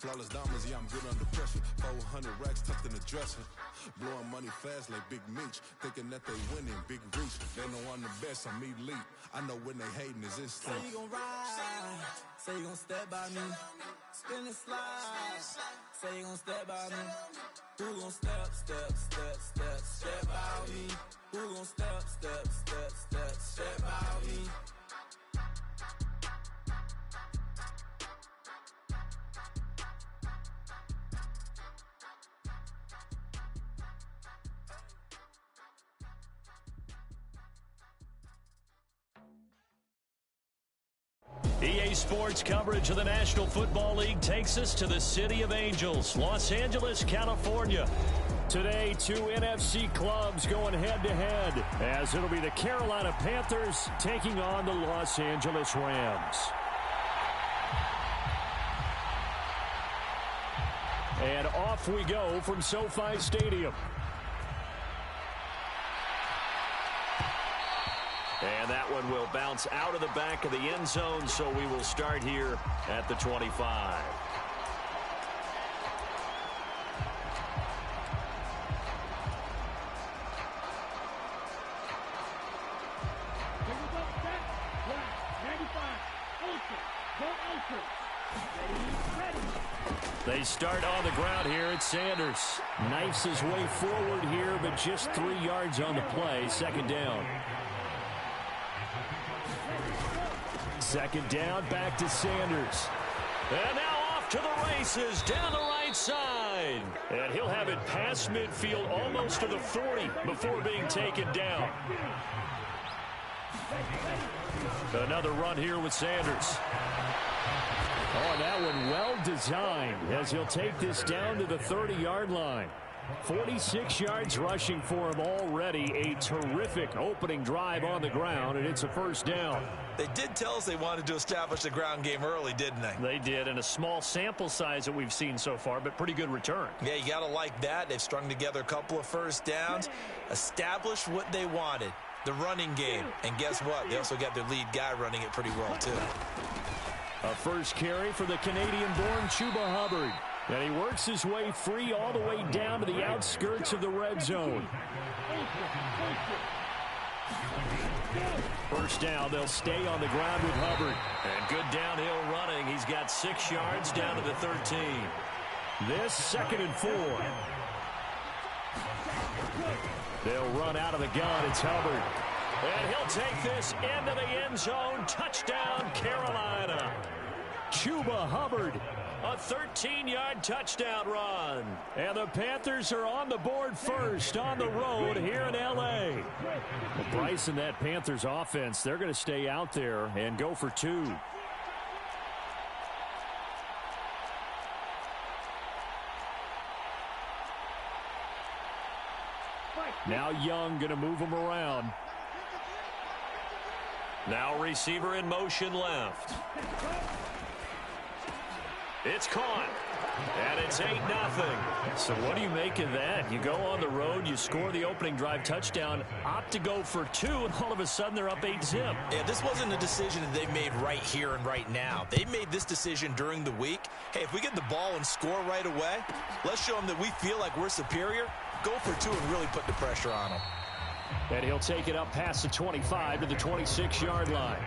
Flawless diamonds, yeah, I'm good under pressure. 400 racks tucked in the dresser. Blowing money fast like Big Meech. Thinking that they winning, big reach. They know I'm the best, I'm elite. I know when they hating is instinct. Say you gon' ride, say you gon' step by me. Spin and slide, say you gon' step by me. Who gon' step by me? Who gon' step by me? EA Sports coverage of the National Football League takes us to the City of Angels, Los Angeles, California. Today, two NFC clubs going head-to-head, as it'll be the Carolina Panthers taking on the Los Angeles Rams. And off we go from SoFi Stadium. And that one will bounce out of the back of the end zone, so we will start here at the 25. They start on the ground here. It's Sanders. Knifes his way forward here, but just 3 yards on the play. Second down. Second down, back to Sanders. And now off to the races, down the right side. And he'll have it past midfield, almost to the 40, before being taken down. Another run here with Sanders. Oh, and that one well designed, as he'll take this down to the 30-yard line. 46 yards rushing for him already. A terrific opening drive on the ground, and it's a first down. They did tell us they wanted to establish the ground game early, didn't they? They did, and a small sample size that we've seen so far, but pretty good return. Yeah, you got to like that. They've strung together a couple of first downs, established what they wanted, the running game. And guess what? They also got their lead guy running it pretty well, too. A first carry for the Canadian-born Chuba Hubbard. And he works his way free all the way down to the outskirts of the red zone. First down, they'll stay on the ground with Hubbard. And good downhill running. He's got 6 yards down to the 13. This 2nd and 4. They'll run out of the gun. It's Hubbard. And he'll take this into the end zone. Touchdown, Carolina. Chuba Hubbard. A 13-yard touchdown run. And the Panthers are on the board first on the road here in L.A. Well, Bryce and that Panthers offense, they're going to stay out there and go for 2. Now Young going to move him around. Now receiver in motion left. It's caught. And it's 8-0. So what do you make of that? You go on the road, you score the opening drive touchdown, opt to go for 2, and all of a sudden they're up 8-0. Yeah, this wasn't a decision that they made right here and right now. They made this decision during the week. Hey, if we get the ball and score right away, let's show them that we feel like we're superior. Go for 2 and really put the pressure on them. And he'll take it up past the 25 to the 26-yard line.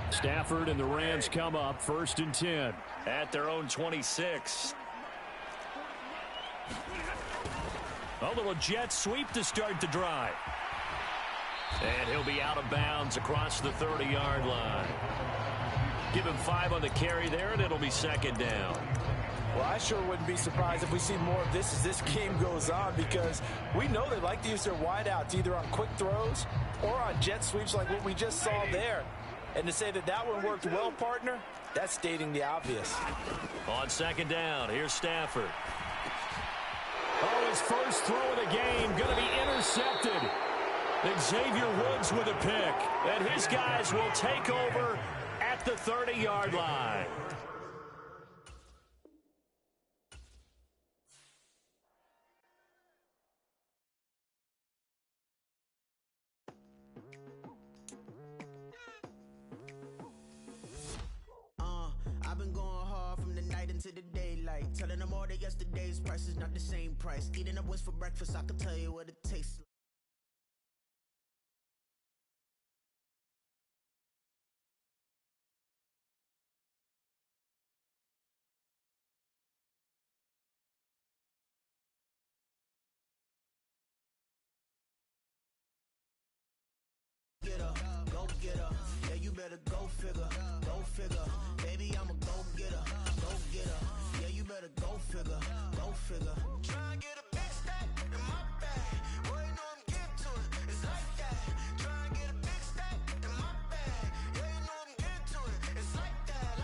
Stafford and the Rams come up 1st and 10 at their own 26. A little jet sweep to start the drive. And he'll be out of bounds across the 30-yard line. Give him 5 on the carry there, and it'll be 2nd down. Well, I sure wouldn't be surprised if we see more of this as this game goes on, because we know they like to use their wideouts either on quick throws or on jet sweeps like what we just saw there. And to say that that one worked well, partner, that's stating the obvious. On 2nd down, here's Stafford. Oh, his first throw of the game going to be intercepted. Xavier Woods with a pick. And his guys will take over at the 30-yard line. I've been going hard from the night into the daylight, telling them all that yesterday's price is not the same price. Eating up wings for breakfast, I can tell you what it tastes like. Go get her, yeah, you better go figure, baby, I'm a go get her, yeah, you better go figure, try and get a big stack in my bag, boy, you know I'm getting to it, it's like that, try and get a big stack in my bag, yeah, you know I'm getting to it, it's like that,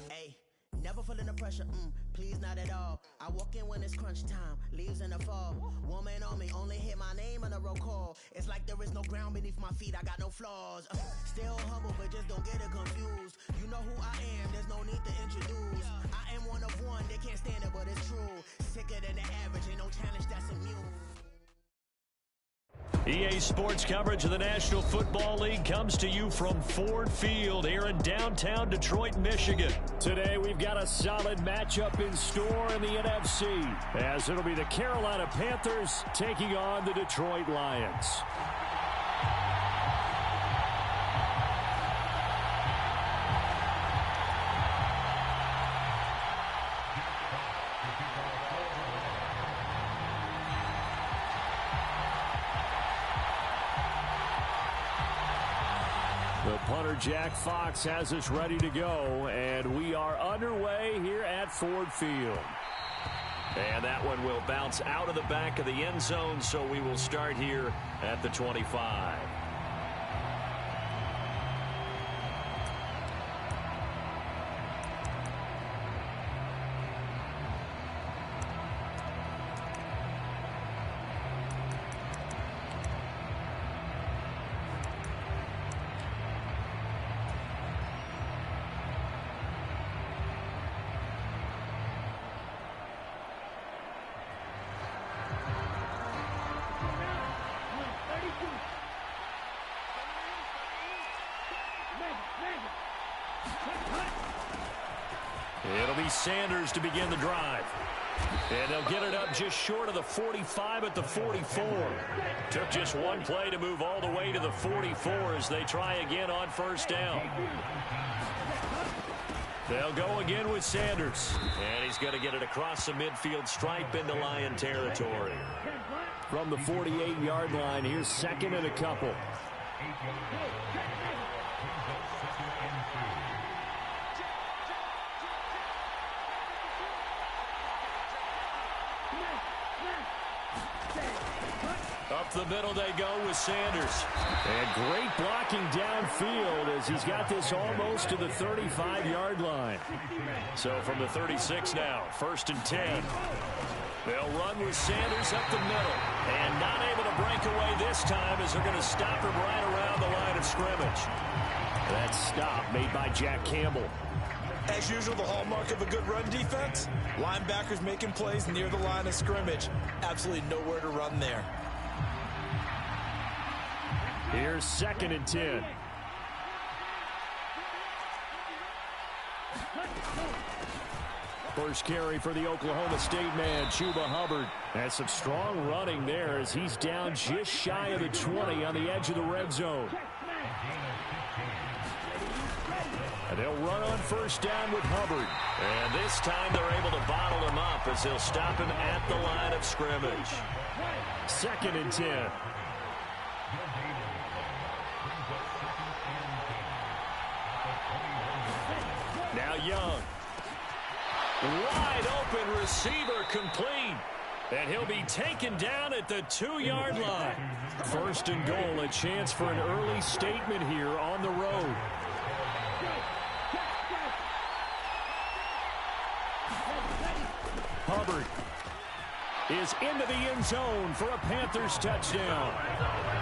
Hey, never feeling the pressure, please not at all. I walk in when it's crunch time, leaves in the fall. Woman on me, only hit my name on a roll call. It's like there is no ground beneath my feet, I got no flaws. Still humble, but just don't get it confused. You know who I am, there's no need to introduce. I am one of one, they can't stand it, but it's true. Sicker than the average, ain't no challenge that's immune. EA Sports coverage of the National Football League comes to you from Ford Field here in downtown Detroit, Michigan. Today we've got a solid matchup in store in the NFC, as it'll be the Carolina Panthers taking on the Detroit Lions. The punter, Jack Fox, has us ready to go, and we are underway here at Ford Field. And that one will bounce out of the back of the end zone, so we will start here at the 25. It'll be Sanders to begin the drive. And they'll get it up just short of the 45 at the 44. Took just one play to move all the way to the 44 as they try again on first down. They'll go again with Sanders. And he's going to get it across the midfield stripe into Lion territory. From the 48-yard line, here's second and a couple. Up the middle they go with Sanders. And great blocking downfield as he's got this almost to the 35-yard line. So from the 36 now, 1st and 10. They'll run with Sanders up the middle. And not able to break away this time as they're going to stop him right around the line of scrimmage. That stop made by Jack Campbell. As usual, the hallmark of a good run defense, linebackers making plays near the line of scrimmage. Absolutely nowhere to run there. Here's 2nd and 10. First carry for the Oklahoma State man, Chuba Hubbard. Has some strong running there as he's down just shy of the 20 on the edge of the red zone. And they'll run on first down with Hubbard. And this time they're able to bottle him up as they'll stop him at the line of scrimmage. 2nd and 10. Now Young. Wide open receiver complete. And he'll be taken down at the 2-yard line. 1st and goal, a chance for an early statement here on the road. Hubbard. is into the end zone for a Panthers touchdown.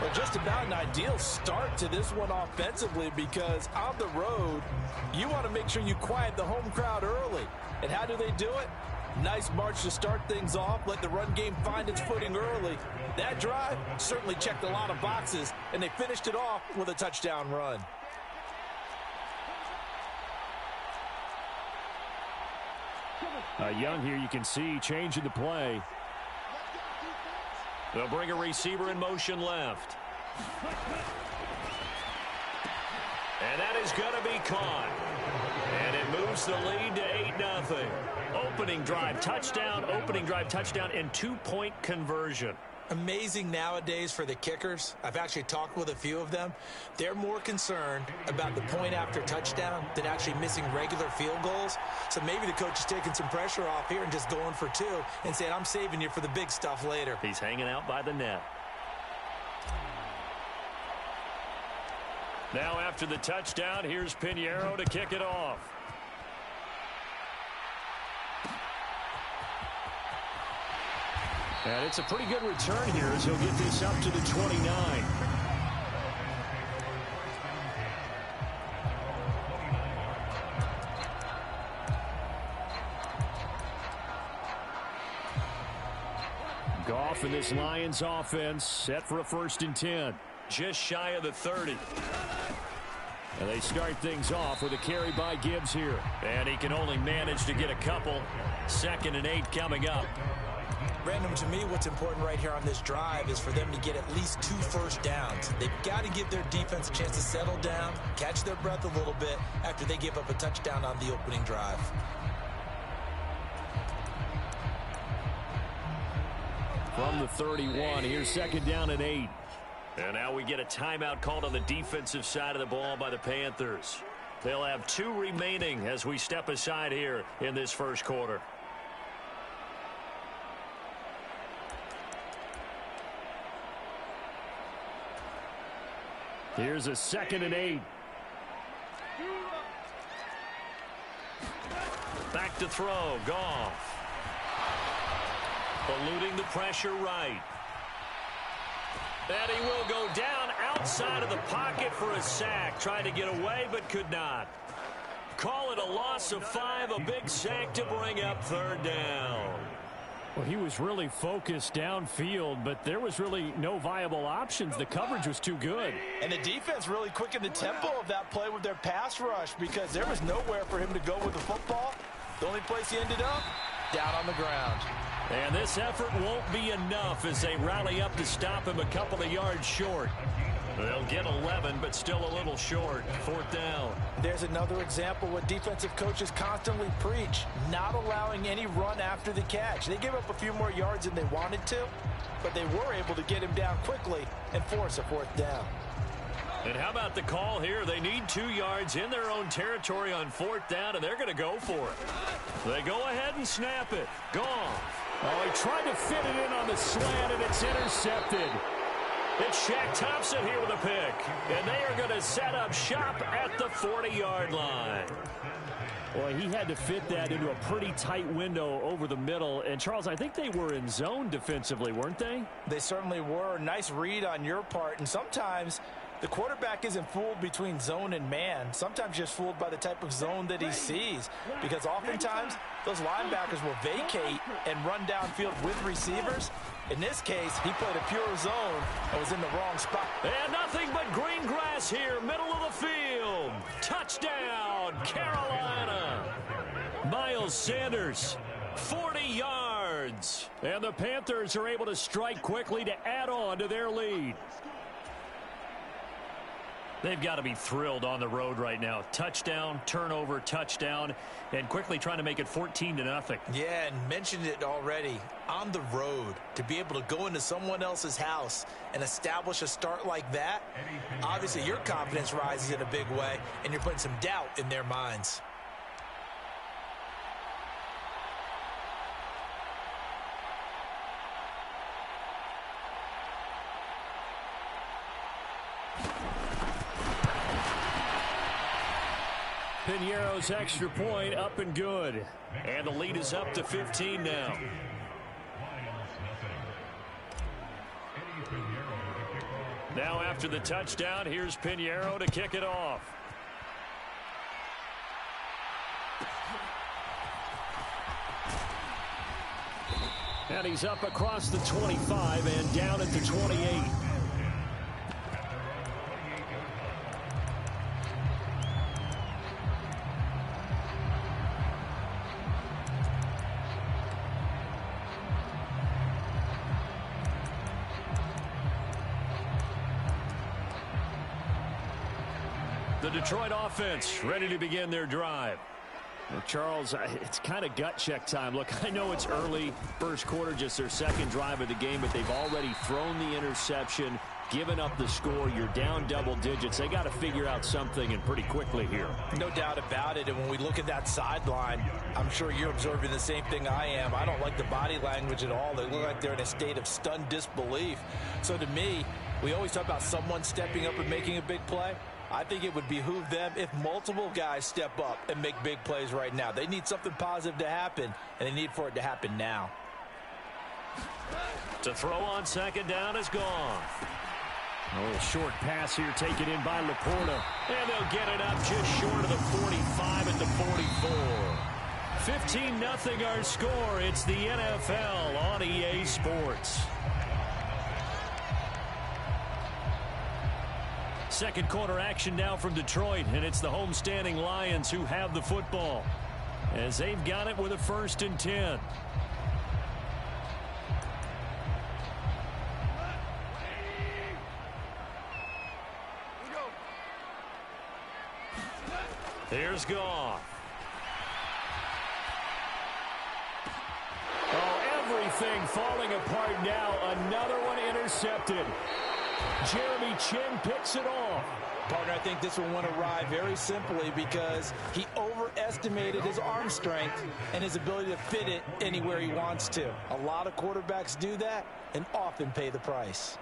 Well, just about an ideal start to this one offensively, because on the road, you want to make sure you quiet the home crowd early. And how do they do it? Nice march to start things off, let the run game find its footing early. That drive certainly checked a lot of boxes, and they finished it off with a touchdown run. Young here, you can see, changing the play. They'll bring a receiver in motion left. And that is going to be caught. And it moves the lead to 8-0. Opening drive touchdown, and two-point conversion. Amazing nowadays for the kickers. I've actually talked with a few of them. They're more concerned about the point after touchdown than actually missing regular field goals. So maybe the coach is taking some pressure off here and just going for two and saying, I'm saving you for the big stuff later. He's hanging out by the net. Now after the touchdown, here's Pinheiro to kick it off. And it's a pretty good return here as he'll get this up to the 29. Goff and this Lions offense set for a 1st and 10. Just shy of the 30. And they start things off with a carry by Gibbs here. And he can only manage to get a couple. 2nd and 8 coming up. Brandon, to me, what's important right here on this drive is for them to get at least 2 first downs. They've got to give their defense a chance to settle down, catch their breath a little bit after they give up a touchdown on the opening drive. From the 31, here's 2nd down and 8. And now we get a timeout called on the defensive side of the ball by the Panthers. They'll have 2 remaining as we step aside here in this first quarter. Here's a 2nd and 8. Back to throw. Goff. Eluding the pressure right. And he will go down outside of the pocket for a sack. Tried to get away but could not. Call it a loss of 5. A big sack to bring up 3rd down. Well, he was really focused downfield, but there was really no viable options. The coverage was too good. And the defense really quickened the tempo of that play with their pass rush, because there was nowhere for him to go with the football. The only place he ended up, down on the ground. And this effort won't be enough as they rally up to stop him a couple of yards short. They'll get 11, but still a little short. 4th down. There's another example what defensive coaches constantly preach, not allowing any run after the catch. They gave up a few more yards than they wanted to, but they were able to get him down quickly and force a 4th down. And how about the call here? They need 2 yards in their own territory on 4th down, and they're going to go for it. They go ahead and snap it. Goff. Oh, he tried to fit it in on the slant, and it's intercepted. It's Shaq Thompson here with a pick. And they are going to set up shop at the 40-yard line. Boy, he had to fit that into a pretty tight window over the middle. And, Charles, I think they were in zone defensively, weren't they? They certainly were. Nice read on your part. And sometimes the quarterback isn't fooled between zone and man. Sometimes just fooled by the type of zone that he sees. Because oftentimes those linebackers will vacate and run downfield with receivers. In this case, he played a pure zone and was in the wrong spot. And nothing but green grass here, middle of the field. Touchdown, Carolina. Miles Sanders, 40 yards. And the Panthers are able to strike quickly to add on to their lead. They've got to be thrilled on the road right now. Touchdown, turnover, touchdown, and quickly trying to make it 14-0. Yeah, and mentioned it already. On the road, to be able to go into someone else's house and establish a start like that, obviously your confidence rises in a big way, and you're putting some doubt in their minds. Pinheiro's extra point up and good. And the lead is up to 15 now. Now after the touchdown, here's Pinheiro to kick it off. And he's up across the 25 and down at the 28. The Detroit offense ready to begin their drive. Well, Charles, it's kind of gut check time. Look, I know it's early, first quarter, just their second drive of the game, but they've already thrown the interception, given up the score. You're down double digits. They got to figure out something, and pretty quickly here. No doubt about it, and when we look at that sideline, I'm sure you're observing the same thing I am. I don't like the body language at all. They look like they're in a state of stunned disbelief. So to me, we always talk about someone stepping up and making a big play. I think it would behoove them if multiple guys step up and make big plays right now. They need something positive to happen, and they need for it to happen now. To throw on second down is gone. A little short pass here taken in by Laporta. And they'll get it up just short of the 45 at the 44. 15-0 our score. It's the NFL on EA Sports. Second quarter action now from Detroit, and it's the homestanding Lions who have the football as they've got it with a 1st and 10. Here's Goff. Oh, everything falling apart now. Another one intercepted. Jeremy Chin picks it off. Partner, I think this one went awry very simply because he overestimated his arm strength and his ability to fit it anywhere he wants to. A lot of quarterbacks do that and often pay the price.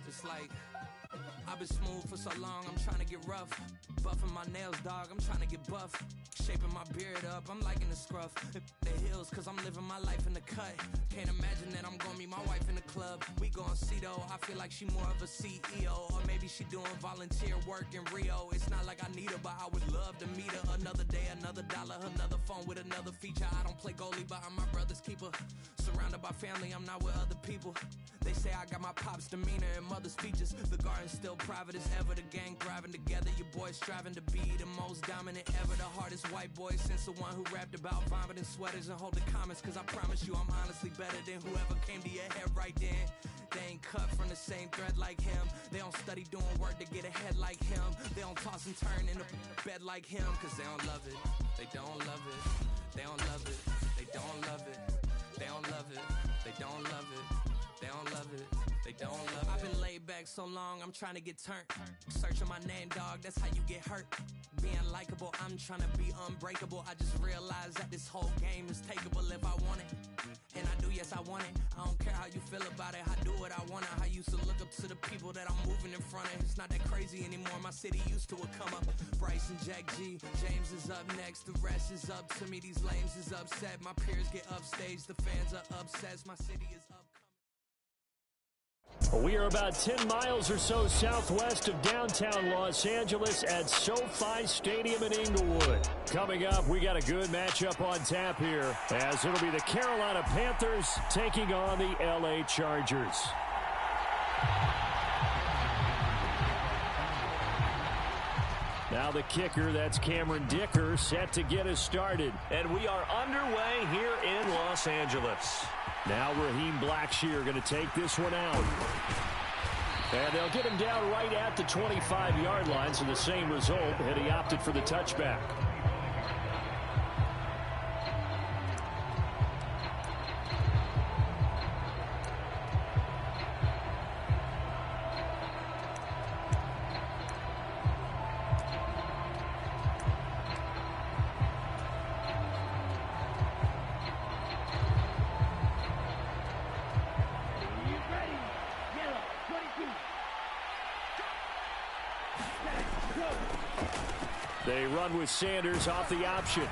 It's like, I've been smooth for so long, I'm trying to get rough. Buffing my nails, dog, I'm trying to get buff. Shaping my beard up, I'm liking the scruff. The heels, cause I'm living my life in the cut. Can't imagine that I'm gonna meet my wife in the club. We gon' see though, I feel like she more of a CEO. Or maybe she doing volunteer work in Rio. It's not like I need her, but I would love to meet her. Another day, another dollar, another phone with another feature. I don't play goalie, but I'm my brother's keeper. Surrounded by family, I'm not with other people. They say I got my pop's demeanor and mother's features. The garden's still private as ever. The gang thriving together. Your boys striving to be the most dominant ever. The hardest white boy since the one who rapped about vomiting sweaters and holding comments. Cause I promise you I'm honestly better than whoever came to your head right then. They ain't cut from the same thread like him. They don't study doing work to get ahead like him. They don't toss and turn in the bed like him. Cause they don't love it. They don't love it. They don't love it. They don't love it. They don't love it. They don't love it. They don't love it. They don't love it. I've been laid back so long, I'm trying to get turned. Searching my name, dog, that's how you get hurt. Being likable, I'm trying to be unbreakable. I just realized that this whole game is takeable if I want it. And I do, yes, I want it. I don't care how you feel about it. I do what I want. I used to look up to the people that I'm moving in front of. It's not that crazy anymore. My city used to come up. Bryce and Jack G. James is up next. The rest is up to me. These lames is upset. My peers get upstage. The fans are obsessed. My city is up. We are about 10 miles or so southwest of downtown Los Angeles at SoFi Stadium in Inglewood. Coming up, we got a good matchup on tap here, as it'll be the Carolina Panthers taking on the LA Chargers. Now the kicker, that's Cameron Dicker, set to get us started. And we are underway here in Los Angeles. Now Raheem Blackshear going to take this one out. And they'll get him down right at the 25-yard line, so the same result, and he opted for the touchback. They run with Sanders off the option.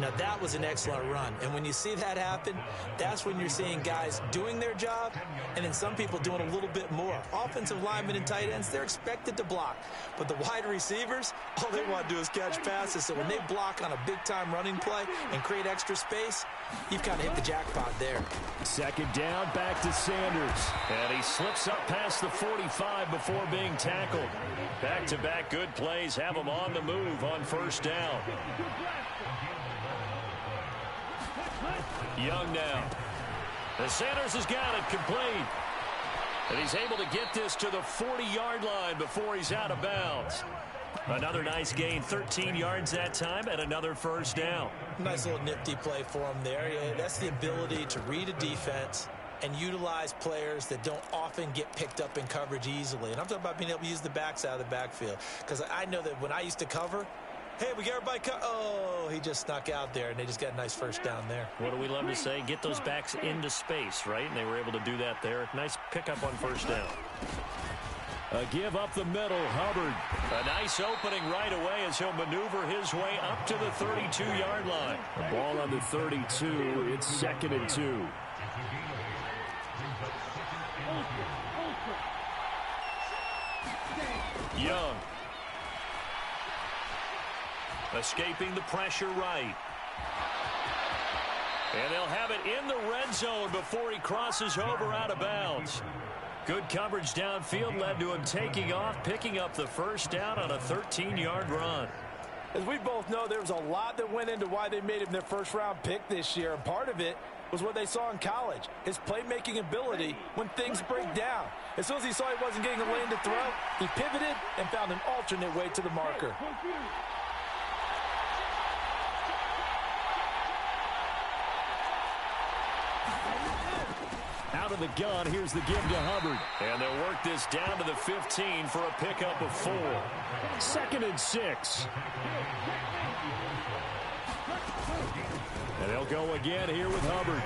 Now, that was an excellent run. And when you see that happen, that's when you're seeing guys doing their job and then some people doing a little bit more. Offensive linemen and tight ends, they're expected to block. But the wide receivers, all they want to do is catch passes. So when they block on a big-time running play and create extra space, you've kind of hit the jackpot there. Second down, back to Sanders. And he slips up past the 45 before being tackled. Back-to-back good plays have him on the move on first down. Young now. And Sanders has got it complete. And he's able to get this to the 40-yard line before he's out of bounds. Another nice gain, 13 yards that time, and another first down. Nice little nifty play for him there. Yeah, that's the ability to read a defense and utilize players that don't often get picked up in coverage easily. And I'm talking about being able to use the backs out of the backfield. Because I know that when I used to cover, hey, we got everybody oh, he just snuck out there, and they just got a nice first down there. What do we love to say? Get those backs into space, right? And they were able to do that there. Nice pickup on first down. A give up the middle, Hubbard. A nice opening right away as he'll maneuver his way up to the 32-yard line. The ball on the 32. It's 2nd and 2. Young. Escaping the pressure right. And they'll have it in the red zone before he crosses over out of bounds. Good coverage downfield led to him taking off, picking up the first down on a 13-yard run. As we both know, there was a lot that went into why they made him their first-round pick this year, and part of it was what they saw in college, his playmaking ability when things break down. As soon as he saw he wasn't getting a lane to throw, he pivoted and found an alternate way to the marker. Out of the gun, here's the give to Hubbard. And they'll work this down to the 15 for a pickup of 4. 2nd and 6. And they'll go again here with Hubbard.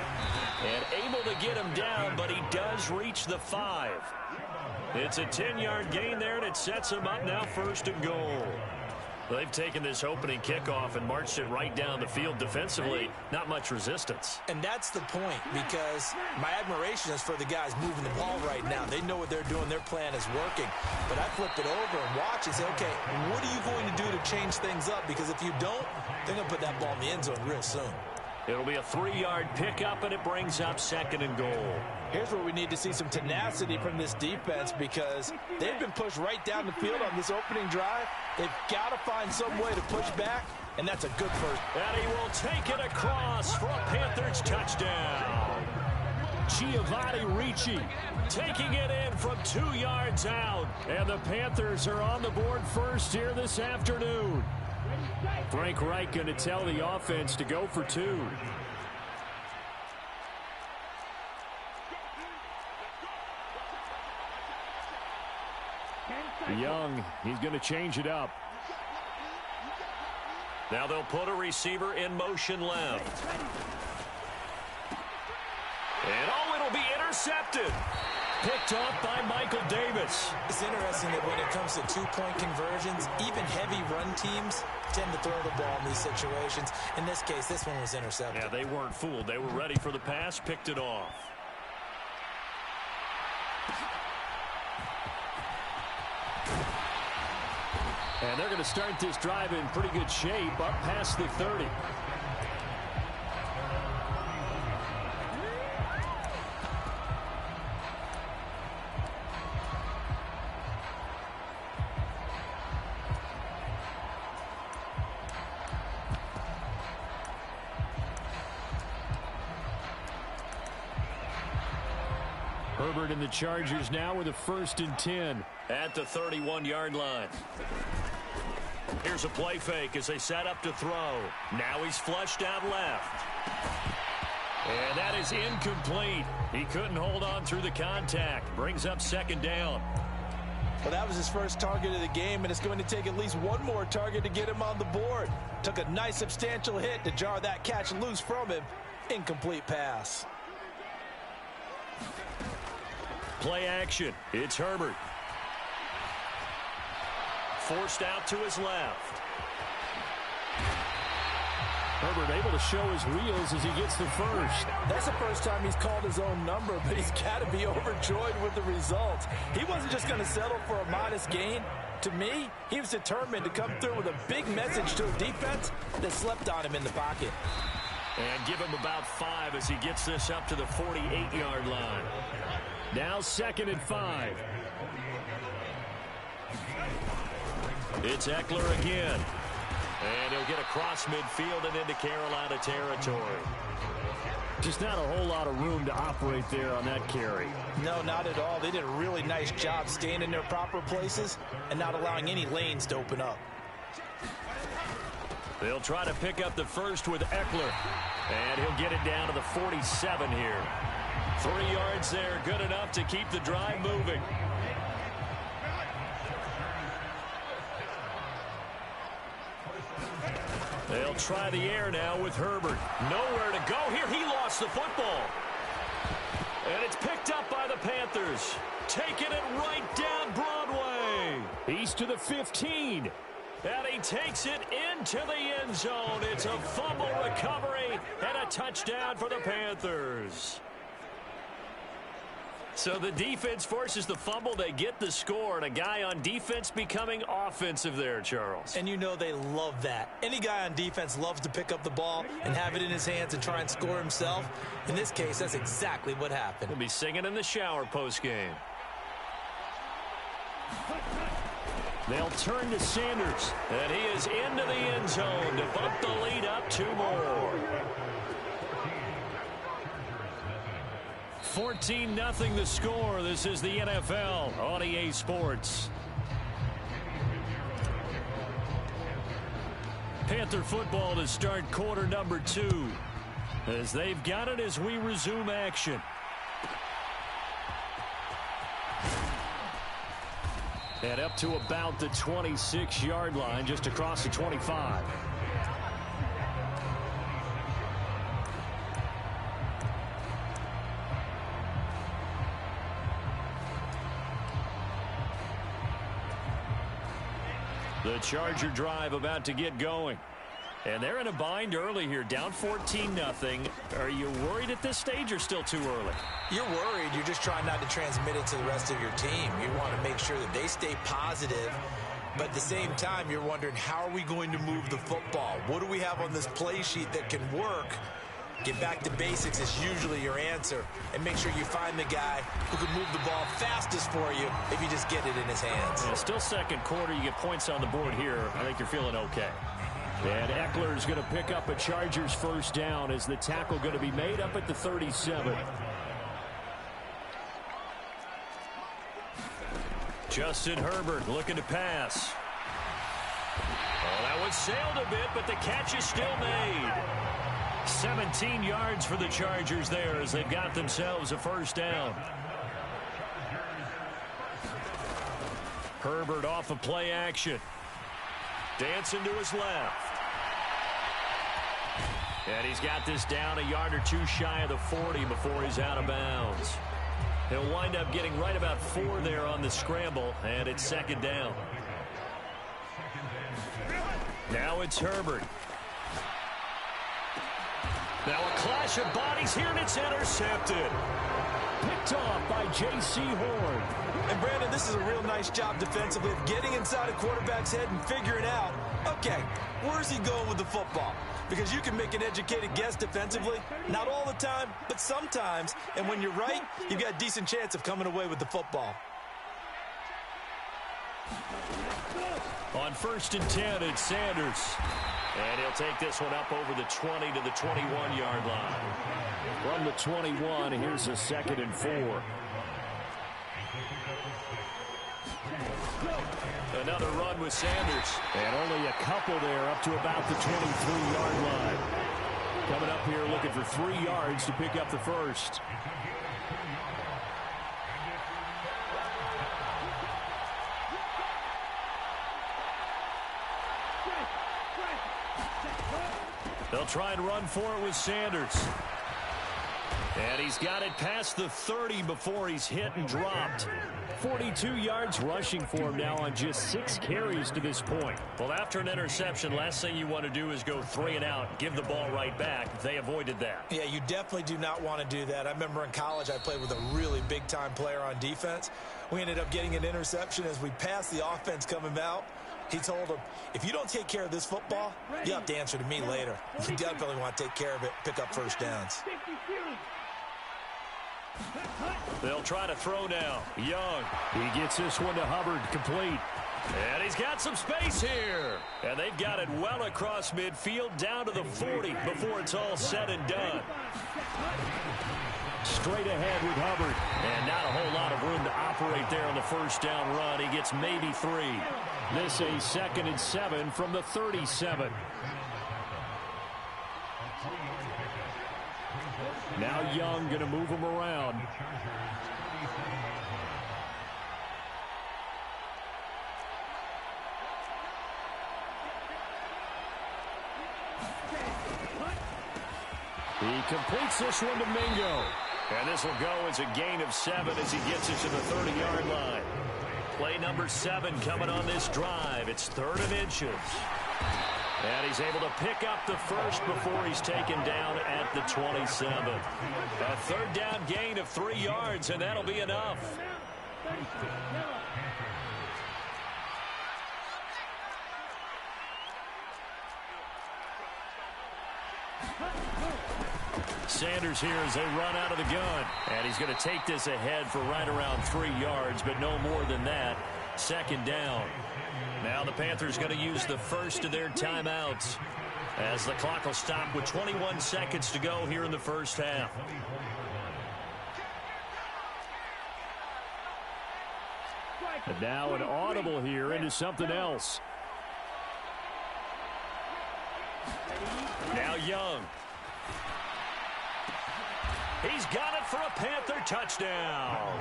And able to get him down, but he does reach the 5. It's a 10-yard gain there, and it sets him up now 1st and goal. They've taken this opening kickoff and marched it right down the field defensively. Not much resistance. And that's the point, because my admiration is for the guys moving the ball right now. They know what they're doing. Their plan is working. But I flip it over and watch and say, okay, what are you going to do to change things up? Because if you don't, they're going to put that ball in the end zone real soon. It'll be a 3-yard pickup, and it brings up 2nd and goal. Here's where we need to see some tenacity from this defense, because they've been pushed right down the field on this opening drive. They've got to find some way to push back, and that's a good first. And he will take it across for a Panthers touchdown. Giovanni Ricci taking it in from 2 yards out. And the Panthers are on the board first here this afternoon. Frank Reich going to tell the offense to go for 2. Young, he's going to change it up. Now they'll put a receiver in motion left. And it'll be intercepted. Picked off by Michael Davis. It's interesting that when it comes to two-point conversions, even heavy run teams tend to throw the ball in these situations. In this case, this one was intercepted. Yeah, they weren't fooled. They were ready for the pass, picked it off. And they're going to start this drive in pretty good shape, up past the 30. Herbert and the Chargers now with a 1st and 10 at the 31-yard line. Here's a play fake as they set up to throw. Now he's flushed out left. And that is incomplete. He couldn't hold on through the contact. Brings up 2nd down. Well, that was his first target of the game, and it's going to take at least one more target to get him on the board. Took a nice substantial hit to jar that catch loose from him. Incomplete pass. Play action. It's Herbert. forced out to his left. Herbert able to show his wheels as he gets the first. That's the first time he's called his own number, but he's got to be overjoyed with the results. He wasn't just going to settle for a modest gain. To me, he was determined to come through with a big message to a defense that slept on him in the pocket. And give him about 5 as he gets this up to the 48-yard line. Now 2nd and 5. It's Eckler again. And he'll get across midfield and into Carolina territory. Just not a whole lot of room to operate there on that carry. No, not at all. They did a really nice job staying in their proper places and not allowing any lanes to open up. They'll try to pick up the first with Eckler. And he'll get it down to the 47 here. 3 yards there, good enough to keep the drive moving. They'll try the air now with Herbert. Nowhere to go here. He lost the football. And it's picked up by the Panthers. Taking it right down Broadway. He's to the 15. And he takes it into the end zone. It's a fumble recovery and a touchdown for the Panthers. So the defense forces the fumble. They get the score, and a guy on defense becoming offensive there, Charles. And you know they love that. Any guy on defense loves to pick up the ball and have it in his hands and try and score himself. In this case, that's exactly what happened. He'll be singing in the shower postgame. They'll turn to Sanders. And he is into the end zone to bump the lead up 2 more. 14-0 the score. This is the NFL on EA Sports. Panther football to start quarter number 2. As they've got it as we resume action. And up to about the 26-yard line, just across the 25. The Charger drive about to get going. And they're in a bind early here, down 14-0. Are you worried at this stage or still too early? You're worried. You're just trying not to transmit it to the rest of your team. You want to make sure that they stay positive. But at the same time, you're wondering, how are we going to move the football? What do we have on this play sheet that can work? Get back to basics is usually your answer. And make sure you find the guy who can move the ball fastest for you if you just get it in his hands. Yeah, still second quarter. You get points on the board here. I think you're feeling okay. And Eckler is going to pick up a Chargers first down as the tackle going to be made up at the 37. Justin Herbert looking to pass. Oh, that one sailed a bit, but the catch is still made. 17 yards for the Chargers there as they've got themselves a first down. Herbert off of play action. Dancing to his left. And he's got this down a yard or two shy of the 40 before he's out of bounds. He'll wind up getting right about 4 there on the scramble, and it's second down. Now it's Herbert. Now a clash of bodies here, and it's intercepted. Picked off by J.C. Horn. And Brandon, this is a real nice job defensively of getting inside a quarterback's head and figuring out, okay, where's he going with the football? Because you can make an educated guess defensively, not all the time, but sometimes. And when you're right, you've got a decent chance of coming away with the football. On 1st and 10, it's Sanders. And he'll take this one up over the 20 to the 21-yard line. From the 21, here's a 2nd and 4. Another run with Sanders. And only a couple there up to about the 23-yard line. Coming up here looking for 3 yards to pick up the first. They'll try and run for it with Sanders. And he's got it past the 30 before he's hit and dropped. 42 yards rushing for him now on just 6 carries to this point. Well, after an interception, last thing you want to do is go 3 and out, give the ball right back. They avoided that. Yeah, you definitely do not want to do that. I remember in college I played with a really big-time player on defense. We ended up getting an interception as we passed the offense coming out. He told him, if you don't take care of this football, you have to answer to me later. You definitely want to take care of it, pick up first downs. They'll try to throw now. Young. He gets this one to Hubbard, complete. And he's got some space here. And they've got it well across midfield down to the 40 before it's all said and done. Straight ahead with Hubbard. And not a whole lot of room to operate there on the first down run. He gets maybe 3. This a 2nd and 7 from the 37. Now Young going to move him around. He completes this one to Mingo. And this will go as a gain of 7 as he gets it to the 30-yard line. Play number 7 coming on this drive. It's 3rd and inches. And he's able to pick up the first before he's taken down at the 27. A 3rd down gain of 3 yards, and that'll be enough. Sanders here as they run out of the gun. And he's going to take this ahead for right around 3 yards, but no more than that. 2nd down. Now the Panthers going to use the first of their timeouts as the clock will stop with 21 seconds to go here in the first half. And now an audible here into something else. Now Young. He's got it for a Panther touchdown.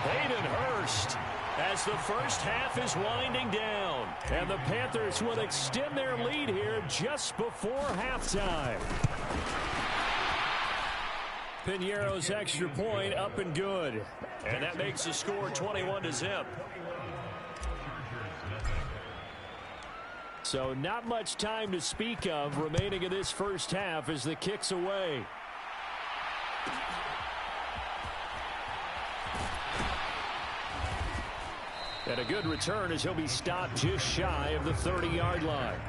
Hayden Hurst as the first half is winding down. And the Panthers will extend their lead here just before halftime. Piñeiro's extra point up and good. And that makes the score 21-0. So not much time to speak of remaining in this first half as the kick's away. And a good return as he'll be stopped just shy of the 30-yard line.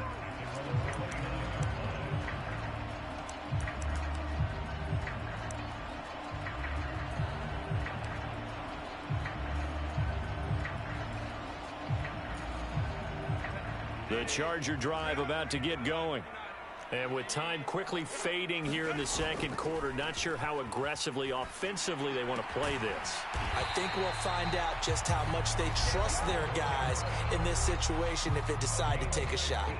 The Charger drive about to get going. And with time quickly fading here in the second quarter, not sure how aggressively, offensively they want to play this. I think we'll find out just how much they trust their guys in this situation if they decide to take a shot.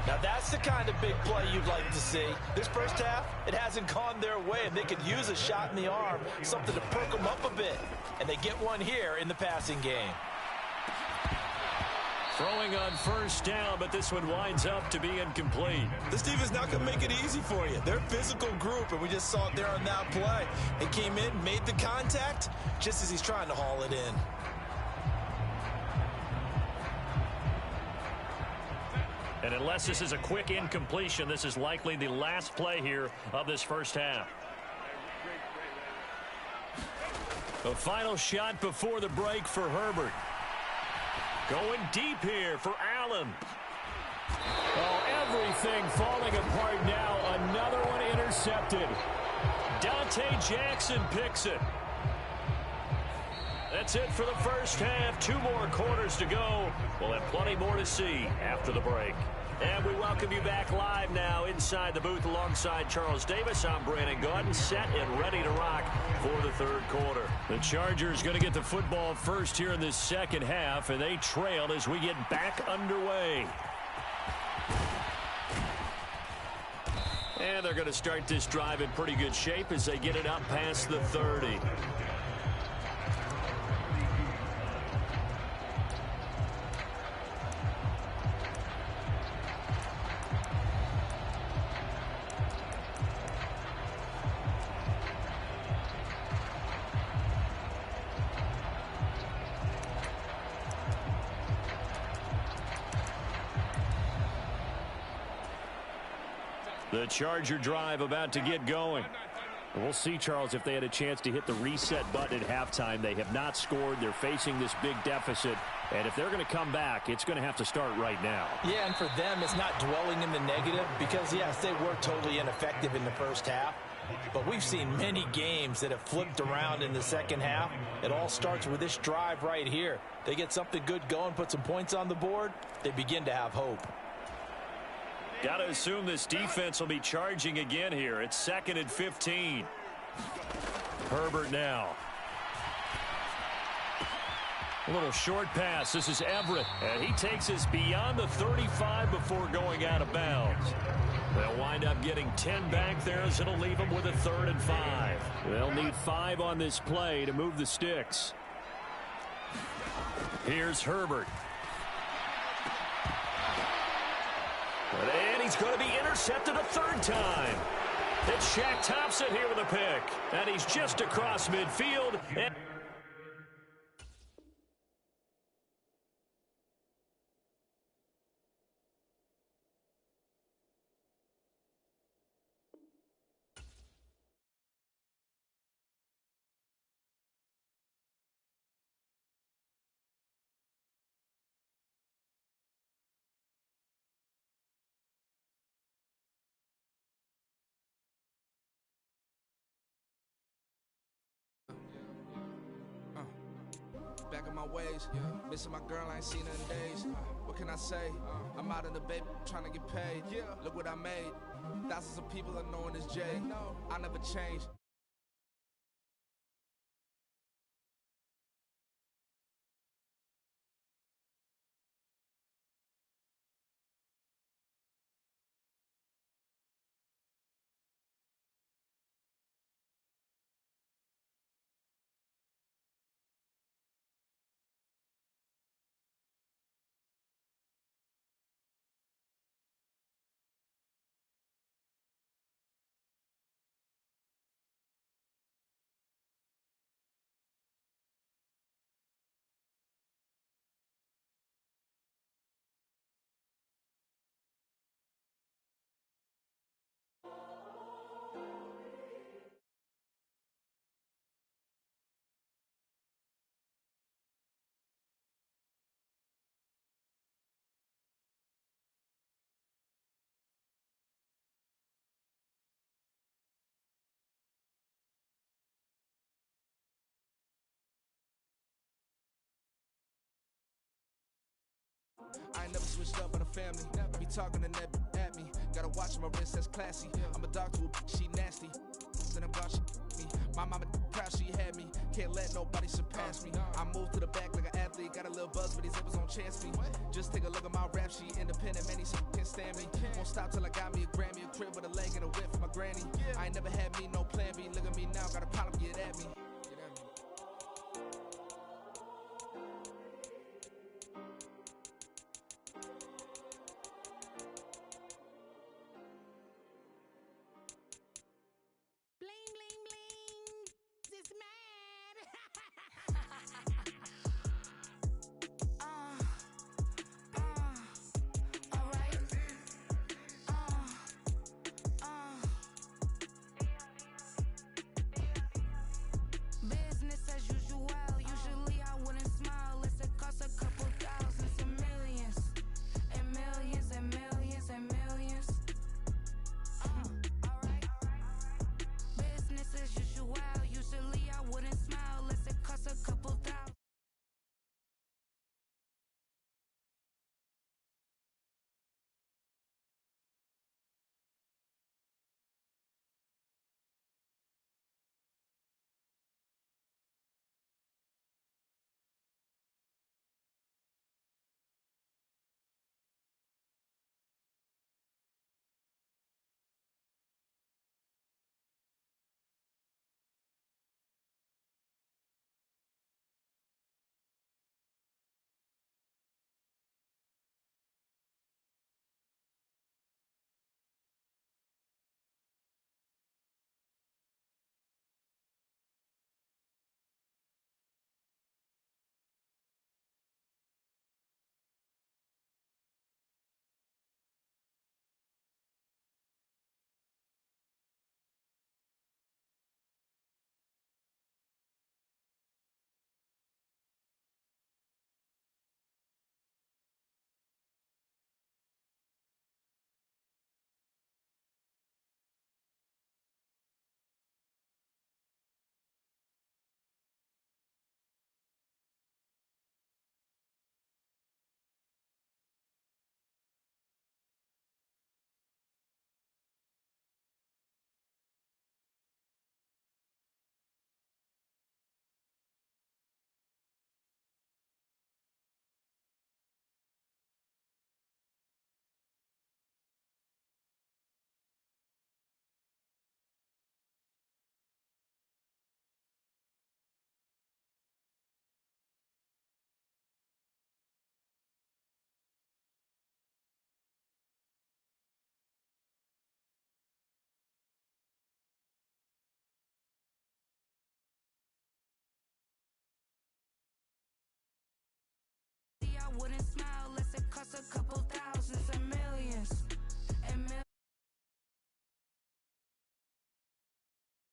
Now that's the kind of big play you'd like to see. This first half, it hasn't gone their way, and they could use a shot in the arm, something to perk them up a bit. And they get one here in the passing game. Throwing on first down, but this one winds up to be incomplete. This defense not going to make it easy for you. They're a physical group, and we just saw it there on that play. They came in, made the contact, just as he's trying to haul it in. And unless this is a quick incompletion, this is likely the last play here of this first half. The final shot before the break for Herbert. Going deep here for Allen. Oh, everything falling apart now. Another one intercepted. Dante Jackson picks it. That's it for the first half. 2 more quarters to go. We'll have plenty more to see after the break. And we welcome you back live now inside the booth alongside Charles Davis. I'm Brandon Gaudin, set and ready to rock for the third quarter. The Chargers going to get the football first here in this second half, and they trail as we get back underway. And they're going to start this drive in pretty good shape as they get it up past the 30. The Charger drive about to get going. We'll see, Charles, if they had a chance to hit the reset button at halftime. They have not scored. They're facing this big deficit. And if they're going to come back, it's going to have to start right now. Yeah, and for them, it's not dwelling in the negative because, yes, they were totally ineffective in the first half. But we've seen many games that have flipped around in the second half. It all starts with this drive right here. They get something good going, put some points on the board, they begin to have hope. Got to assume this defense will be charging again here. It's 2nd and 15. Herbert now. A little short pass. This is Everett. And he takes us beyond the 35 before going out of bounds. They'll wind up getting 10 back there as it'll leave them with a 3rd and 5. They'll need 5 on this play to move the sticks. Here's Herbert. And he's going to be intercepted a 3rd time. It's Shaq Thompson here with a pick. And he's just across midfield. And back in my ways, missing my girl, I ain't seen her in days. What can I say? I'm out in the baby, trying to get paid. Look what I made. Thousands of people are knowing this Jay. I never changed. I ain't never switched up on a family. Be talking to that at me. Gotta watch my wrist, that's classy. I'm a dog to a she nasty. And about she me. My mama proud she had me. Can't let nobody surpass me. I moved to the back like an athlete. Got a little buzz, but these zippers don't chance me. Just take a look at my rap sheet. Independent, man, these can't stand me. Won't stop till I got me a Grammy, a crib with a leg and a whip for my granny. I ain't never had me no plan B.